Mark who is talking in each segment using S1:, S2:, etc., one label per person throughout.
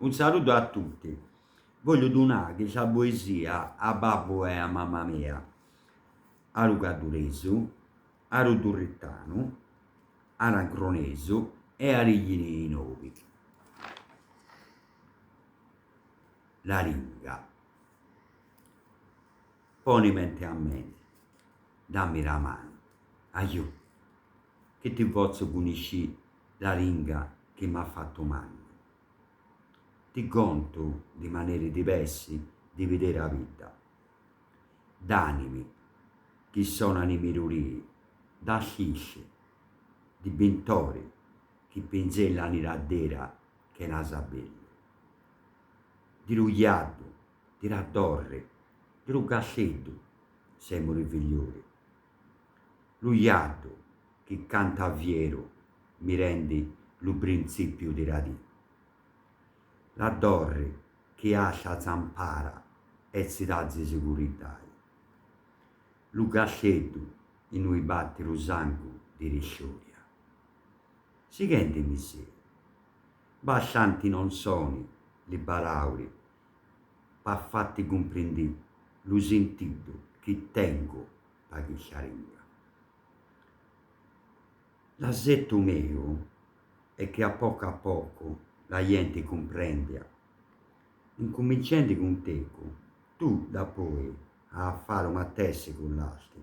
S1: Un saluto a tutti. Voglio donare la poesia a babbo e a mamma mia, a Luca Duresu, a Rodurrettano, a Rancronesu e a Riglini Novi. La ringa. Poni mente a me, dammi la mano, aiù, che ti posso punisci la ringa che mi ha fatto male. Ti conto di maniere diverse di vedere la vita, d'animi che sono animirurii, da scisce, di bentori che pinzellano la dera che la sabella, di rugliardo, di raddorre, di rugasceddu, siamo i figliori. Rugliardo che canta a viero mi rende lo principio di radì. La dorre che ascia zampara e si dà di sicurezza. Lo gascetto in cui batte lo sangue di riscioria. Si rende miseria. Bascianti non sono le balauri, pa fatti comprendere lo sentito che tengo pa che sciaringa. L'assetto mio è che a poco la gente comprende, incominciando con te, tu da poi a fare una testa con l'altro,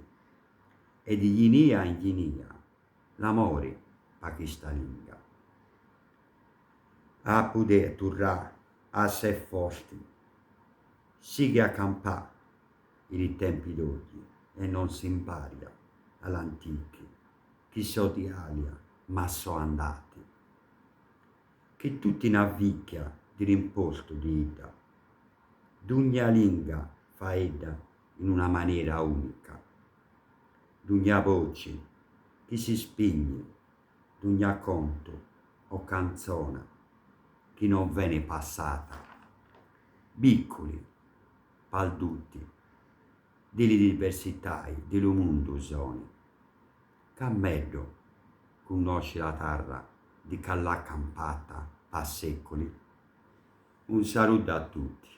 S1: e di linia in linia l'amore pa questa lingua. A poter tornare a se forti, sì che accampare i tempi d'oggi e non si impara all'antichi, che so di alia ma so andati, che tutti una vicchia di rimposto di ida, d'ogni lingua fa edda in una maniera unica, d'ogni voce che si spegne, d'ogni conto o canzone che non viene passata, piccoli, palduti, delle diversità dello mondo sono, che meglio conosce la terra di che l'ha campata a secoli. Un saluto a tutti.